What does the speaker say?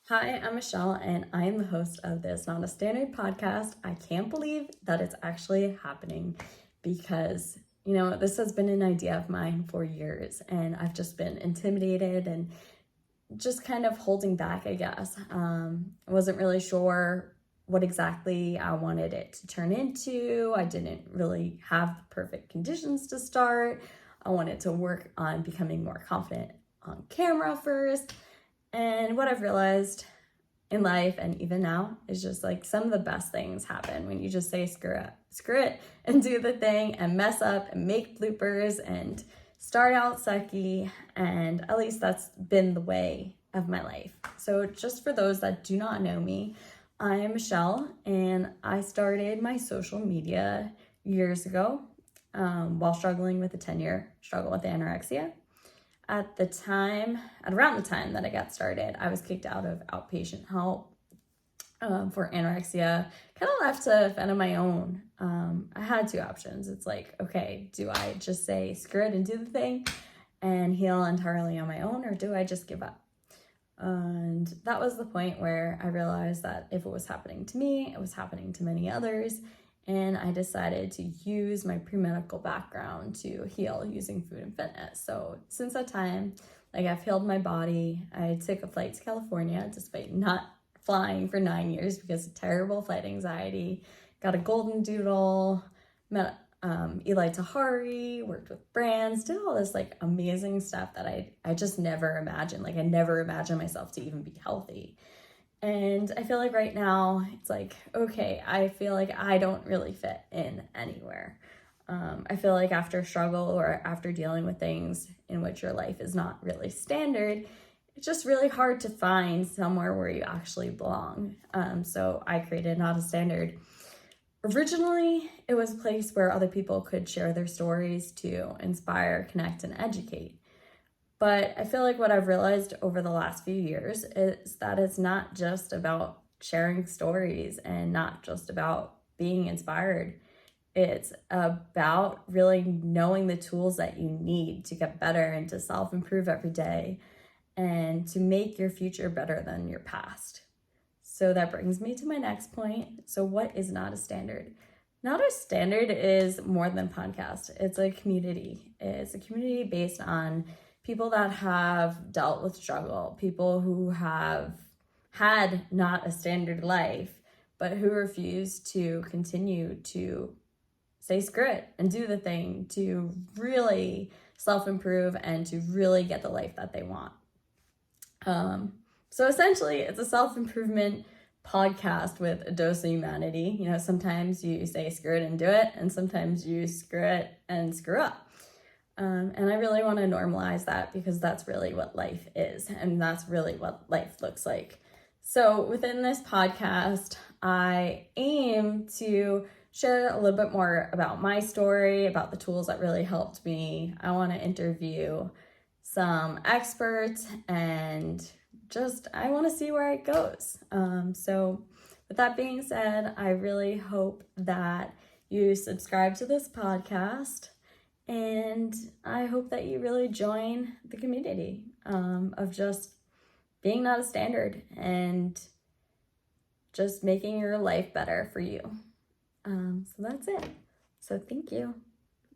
Hi, I'm Michelle, and I am the host of this Not a Standard podcast. I can't believe that it's actually happening because, this has been an idea of mine for years, and I've just been intimidated and just kind of holding back, I guess. I wasn't really sure what exactly I wanted it to turn into. I didn't really have the perfect conditions to start. I wanted to work on becoming more confident on camera first. And what I've realized in life and even now is just like some of the best things happen when you just say screw it and do the thing and mess up and make bloopers and start out sucky. And at least that's been the way of my life. So just for those that do not know me, I am Michelle, and I started my social media years ago while struggling with a 10-year struggle with anorexia. At around the time that I got started, I was kicked out of outpatient help for anorexia, kind of left to fend on my own. I had two options. It's like, okay, do I just say screw it and do the thing and heal entirely on my own, or do I just give up? And that was the point where I realized that if it was happening to me, it was happening to many others. And I decided to use my pre-medical background to heal using food and fitness. So since that time, I've healed my body. I took a flight to California despite not flying for 9 years because of terrible flight anxiety. Got a golden doodle, met Eli Tahari, worked with brands, did all this amazing stuff that I just never imagined. I never imagined myself to even be healthy. And I feel like right now it's okay, I feel like I don't really fit in anywhere. I feel like after struggle or after dealing with things in which your life is not really standard, it's just really hard to find somewhere where you actually belong. So I created Not a Standard. Originally, it was a place where other people could share their stories to inspire, connect, and educate. But I feel like what I've realized over the last few years is that it's not just about sharing stories and not just about being inspired. It's about really knowing the tools that you need to get better and to self-improve every day and to make your future better than your past. So that brings me to my next point. So what is Not a Standard? Not a Standard is more than podcast. It's a community. It's a community based on people that have dealt with struggle, people who have had not a standard life, but who refuse to continue to say screw it and do the thing to really self-improve and to really get the life that they want. So essentially, it's a self-improvement podcast with a dose of humanity. Sometimes you say screw it and do it, and sometimes you screw it and screw up. And I really want to normalize that because that's really what life is, and that's really what life looks like. So within this podcast, I aim to share a little bit more about my story, about the tools that really helped me. I want to interview some experts and I want to see where it goes. So with that being said, I really hope that you subscribe to this podcast. And I hope that you really join the community of just being not a standard and just making your life better for you. So that's it. So thank you.